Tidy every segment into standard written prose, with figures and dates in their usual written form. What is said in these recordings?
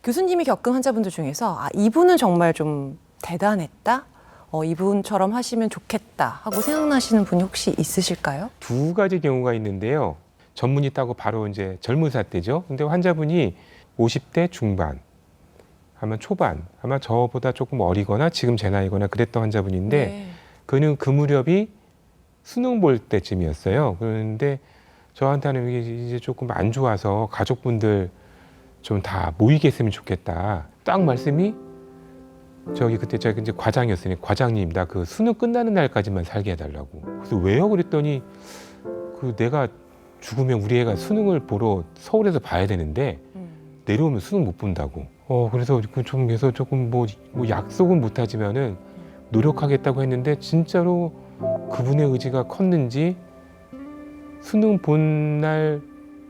교수님이 겪은 환자분들 중에서 이분은 정말 좀 대단했다. 이분처럼 하시면 좋겠다 하고 생각나시는 분이 혹시 있으실까요? 두 가지 경우가 있는데요. 전문의 따고 바로 이제 젊은사 때죠. 근데 환자분이 50대 중반, 아마 초반, 아마 저보다 조금 어리거나 지금 제 나이거나 그랬던 환자분인데 네. 그는 그 무렵이 수능 볼 때쯤이었어요. 그런데 저한테는 이게 이제 조금 안 좋아서 가족분들 좀 다 모이게 했으면 좋겠다. 딱 말씀이 저기 그때 제가 이제 과장이었으니 과장님 나 그 수능 끝나는 날까지만 살게 해달라고. 그래서 왜요? 그랬더니 그 내가 죽으면 우리 애가 수능을 보러 서울에서 봐야 되는데 내려오면 수능 못 본다고. 그래서 좀 그래서 조금 뭐 약속은 못하지만은 노력하겠다고 했는데 진짜로 그분의 의지가 컸는지 수능 본 날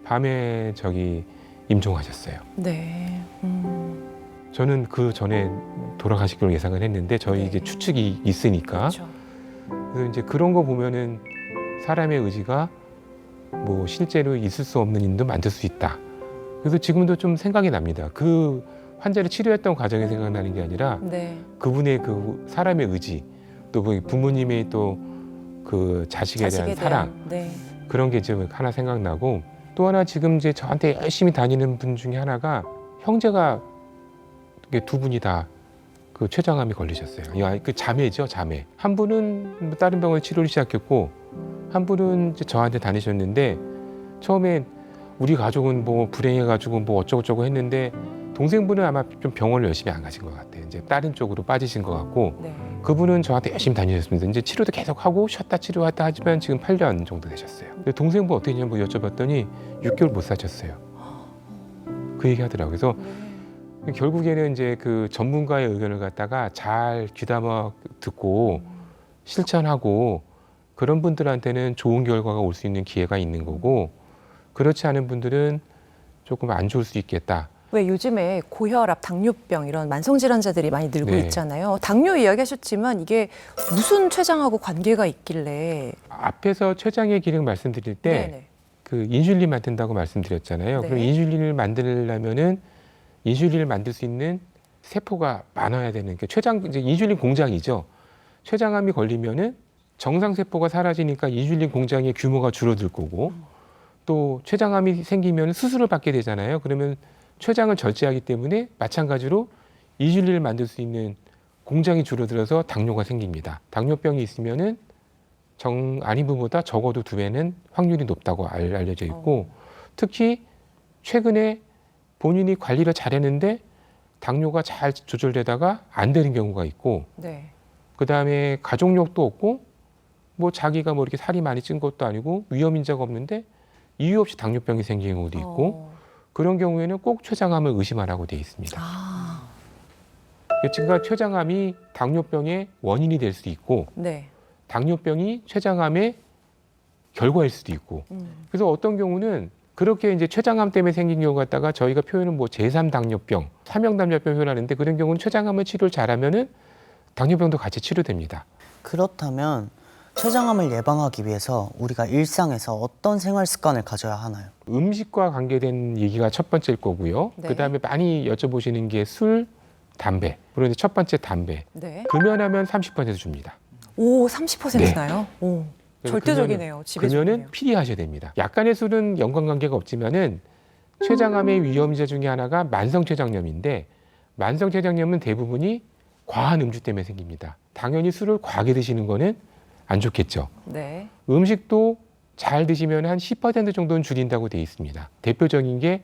밤에 저기 임종하셨어요. 네. 저는 그 전에 돌아가시기로 예상을 했는데 저희 네. 이제 추측이 있으니까 그렇죠. 그래서 이제 그런 거 보면은 사람의 의지가 뭐 실제로 있을 수 없는 일도 만들 수 있다. 그래서 지금도 좀 생각이 납니다. 그 환자를 치료했던 과정이 생각나는 게 아니라 네. 그분의 그 사람의 의지 또 그 부모님의 또 그 자식에 대한 사랑 네. 그런 게 지금 하나 생각나고 또 하나 지금 이제 저한테 열심히 다니는 분 중에 하나가 형제가 이게 두 분이 다 그 췌장암이 걸리셨어요. 그 자매죠, 자매. 한 분은 뭐 다른 병원 치료를 시작했고 한 분은 이제 저한테 다니셨는데 처음에 우리 가족은 뭐 불행해가지고 뭐 어쩌고저쩌고 했는데 동생분은 아마 좀 병원을 열심히 안 가신 것 같아요. 이제 다른 쪽으로 빠지신 것 같고 네. 그분은 저한테 열심히 다니셨습니다. 이제 치료도 계속 하고 쉬었다 치료했다 하지만 지금 8년 정도 되셨어요. 근데 동생분 어떻게 했냐고 여쭤봤더니 6개월 못 사셨어요. 그 얘기 하더라고요. 그래서 결국에는 이제 그 전문가의 의견을 갖다가 잘 귀담아 듣고 실천하고 그런 분들한테는 좋은 결과가 올 수 있는 기회가 있는 거고 그렇지 않은 분들은 조금 안 좋을 수 있겠다. 왜 요즘에 고혈압, 당뇨병 이런 만성 질환자들이 많이 늘고 네. 있잖아요. 당뇨 이야기하셨지만 이게 무슨 췌장하고 관계가 있길래? 앞에서 췌장의 기능 말씀드릴 때 네네. 그 인슐린 만든다고 말씀드렸잖아요. 네. 그럼 인슐린을 만들려면은 인슐린을 만들 수 있는 세포가 많아야 되는 게 췌장 이제 인슐린 공장이죠. 췌장암이 걸리면은 정상 세포가 사라지니까 인슐린 공장의 규모가 줄어들 거고 또 췌장암이 생기면 수술을 받게 되잖아요. 그러면 췌장을 절제하기 때문에 마찬가지로 인슐린을 만들 수 있는 공장이 줄어들어서 당뇨가 생깁니다. 당뇨병이 있으면은 아닌분보다 적어도 2배는 확률이 높다고 알려져 있고 특히 최근에 본인이 관리를 잘했는데 당뇨가 잘 조절되다가 안 되는 경우가 있고 네. 그다음에 가족력도 없고 뭐 자기가 뭐 이렇게 살이 많이 찐 것도 아니고 위험 인자가 없는데 이유 없이 당뇨병이 생기는 경우도 있고 그런 경우에는 꼭 췌장암을 의심하라고 되어 있습니다. 그러니까 췌장암이 당뇨병의 원인이 될 수도 있고 네. 당뇨병이 췌장암의 결과일 수도 있고 그래서 어떤 경우는 그렇게 이제 췌장암 때문에 생긴 경우 갖다가 저희가 표현은 뭐 제3당뇨병, 3형 당뇨병 표현하는데 그런 경우는 췌장암을 치료를 잘하면은 당뇨병도 같이 치료됩니다. 그렇다면 췌장암을 예방하기 위해서 우리가 일상에서 어떤 생활 습관을 가져야 하나요? 음식과 관계된 얘기가 첫 번째일 거고요. 네. 그다음에 많이 여쭤보시는 게 술, 담배. 그런데 첫 번째 담배. 네. 금연하면 30% 줍니다. 오, 30%나요? 오. 그래서 절대적이네요. 집에 금연은 좋네요. 피리하셔야 됩니다. 약간의 술은 연관관계가 없지만은 췌장암의 위험자 중에 하나가 만성췌장염인데 만성췌장염은 대부분이 과한 음주 때문에 생깁니다. 당연히 술을 과하게 드시는 거는 안 좋겠죠. 네. 음식도 잘 드시면 한 10% 정도는 줄인다고 되어 있습니다. 대표적인 게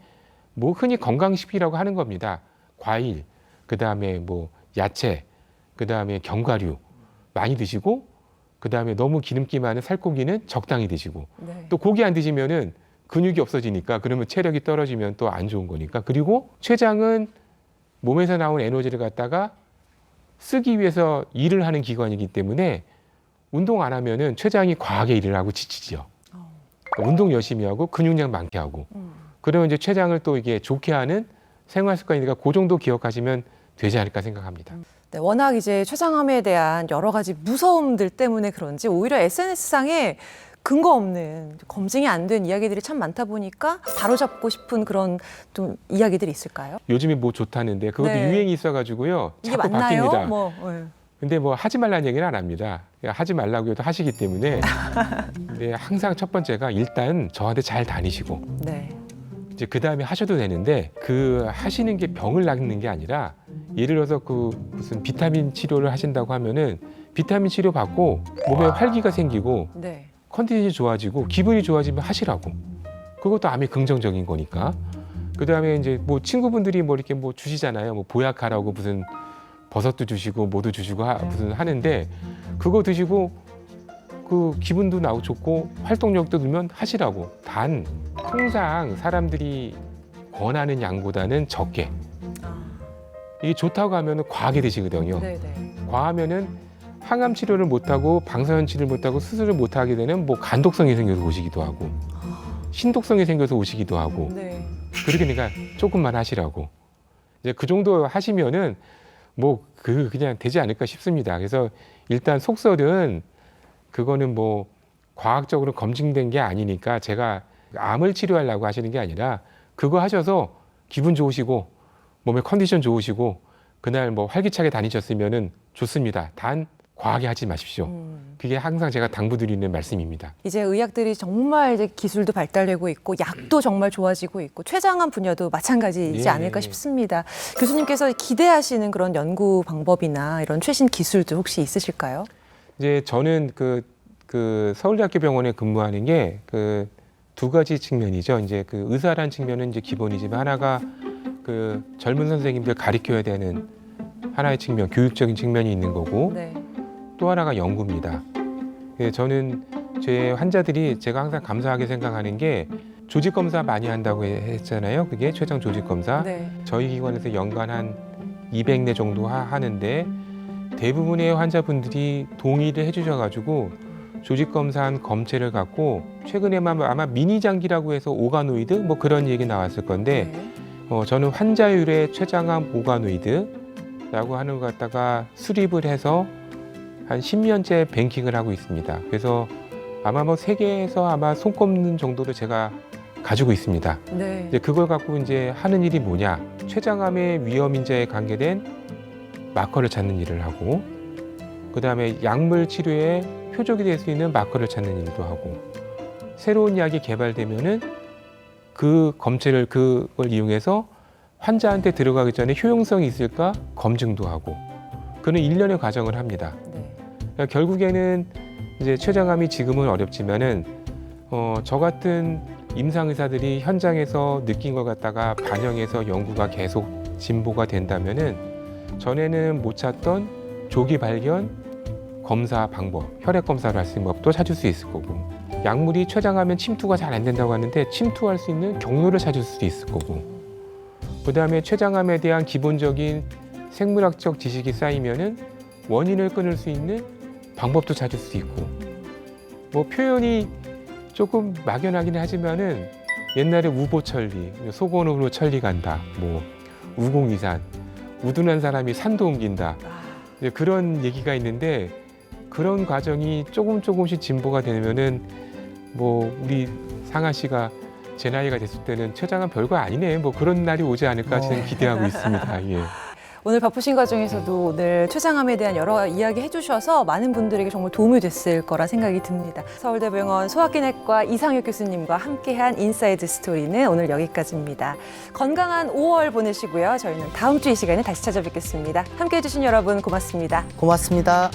뭐 흔히 건강식이라고 하는 겁니다. 과일, 그다음에 뭐 야채, 그다음에 견과류 많이 드시고 그다음에 너무 기름기 많은 살코기는 적당히 드시고 네. 또 고기 안 드시면은 근육이 없어지니까 그러면 체력이 떨어지면 또 안 좋은 거니까 그리고 췌장은 몸에서 나온 에너지를 갖다가 쓰기 위해서 일을 하는 기관이기 때문에 운동 안 하면은 췌장이 과하게 일을 하고 지치죠. 그러니까 운동 열심히 하고 근육량 많게 하고 그러면 이제 췌장을 또 이게 좋게 하는 생활 습관이니까 그 정도 기억하시면 되지 않을까 생각합니다. 네, 워낙 이제 췌장암에 대한 여러 가지 무서움들 때문에 그런지 오히려 SNS상에 근거 없는 검증이 안 된 이야기들이 참 많다 보니까 바로잡고 싶은 그런 좀 이야기들이 있을까요? 요즘에 뭐 좋다는데 그것도 네. 유행이 있어가지고요. 이게 자꾸 맞나요? 바뀝니다. 뭐, 네. 근데 뭐 하지 말라는 얘기는 안 합니다. 하지 말라고 해도 하시기 때문에 근데 항상 첫 번째가 일단 저한테 잘 다니시고 네. 이제 그 다음에 하셔도 되는데 그 하시는 게 병을 낫는 게 아니라 예를 들어서 그 무슨 비타민 치료를 하신다고 하면은 비타민 치료 받고 몸에 활기가 생기고 네. 컨디션이 좋아지고 기분이 좋아지면 하시라고. 그것도 암이 긍정적인 거니까. 그 다음에 이제 뭐 친구분들이 뭐 이렇게 뭐 주시잖아요. 뭐 보약하라고 무슨 버섯도 주시고 뭐도 주시고 무슨 하는데 그거 드시고 그 기분도 나고 좋고 활동력도 늘면 하시라고. 단 통상 사람들이 권하는 양보다는 적게. 이게 좋다고 하면은 과하게 드시거든요. 네, 네. 과하면은 항암 치료를 못하고 방사선 치료를 못하고 수술을 못하게 되는 뭐 간독성이 생겨서 오시기도 하고 신독성이 생겨서 오시기도 하고 네. 그렇게 그러니까 조금만 하시라고. 이제 그 정도 하시면은 뭐 그냥 되지 않을까 싶습니다. 그래서 일단 속설은 그거는 뭐 과학적으로 검증된 게 아니니까 제가 암을 치료하려고 하시는 게 아니라 그거 하셔서 기분 좋으시고 몸의 컨디션 좋으시고 그날 뭐 활기차게 다니셨으면은 좋습니다. 단 과하게 하지 마십시오. 그게 항상 제가 당부드리는 말씀입니다. 이제 의학들이 정말 이제 기술도 발달되고 있고 약도 정말 좋아지고 있고 췌장암 분야도 마찬가지이지 예. 않을까 싶습니다. 교수님께서 기대하시는 그런 연구 방법이나 이런 최신 기술도 혹시 있으실까요? 이제 저는 그 서울대학교 병원에 근무하는 게 그 두 가지 측면이죠. 이제 그 의사란 측면은 이제 기본이지만 하나가 그 젊은 선생님들 가르쳐야 되는 하나의 측면, 교육적인 측면이 있는 거고 네. 또 하나가 연구입니다. 저는 제 환자들이 제가 항상 감사하게 생각하는 게 조직 검사 많이 한다고 했잖아요. 그게 췌장 조직 검사. 네. 저희 기관에서 연간 한 200내 정도 하는데 대부분의 환자분들이 동의를 해주셔가지고 조직 검사한 검체를 갖고 최근에만 아마 미니 장기라고 해서 오가노이드 뭐 그런 얘기 나왔을 건데 네. 저는 환자율의 췌장암 오가노이드라고 하는 것 갖다가 수립을 해서 한 10년째 뱅킹을 하고 있습니다. 그래서 아마 뭐 세계에서 아마 손꼽는 정도로 제가 가지고 있습니다. 네. 이제 그걸 갖고 이제 하는 일이 뭐냐? 췌장암의 위험 인자에 관계된 마커를 찾는 일을 하고, 그 다음에 약물 치료에 표적이 될 수 있는 마커를 찾는 일도 하고, 새로운 약이 개발되면은 그 검체를 그걸 이용해서 환자한테 들어가기 전에 효용성이 있을까 검증도 하고, 그는 일련의 과정을 합니다. 네. 그러니까 결국에는 이제 췌장암이 지금은 어렵지만은 저 같은 임상 의사들이 현장에서 느낀 것 갖다가 반영해서 연구가 계속 진보가 된다면은 전에는 못 찾던 조기 발견 검사 방법, 혈액 검사를 할 수 있는 법도 찾을 수 있을 거고, 약물이 췌장하면 침투가 잘 안 된다고 하는데 침투할 수 있는 경로를 찾을 수도 있을 거고, 그 다음에 췌장암에 대한 기본적인 생물학적 지식이 쌓이면은 원인을 끊을 수 있는 방법도 찾을 수 있고, 뭐 표현이 조금 막연하긴 하지만은 옛날에 우보천리, 소곤으로 천리 간다, 뭐 우공이산, 우둔한 사람이 산도 옮긴다, 이제 그런 얘기가 있는데 그런 과정이 조금씩 진보가 되면은 뭐 우리 상아 씨가 제 나이가 됐을 때는 췌장암 별거 아니네, 뭐 그런 날이 오지 않을까 저는 기대하고 있습니다. 예. 오늘 바쁘신 과정에서도 오늘 췌장암에 대한 여러 이야기 해주셔서 많은 분들에게 정말 도움이 됐을 거라 생각이 듭니다. 서울대병원 소아기내과 이상혁 교수님과 함께한 인사이드 스토리는 오늘 여기까지입니다. 건강한 5월 보내시고요. 저희는 다음 주 이 시간에 다시 찾아뵙겠습니다. 함께해 주신 여러분 고맙습니다. 고맙습니다.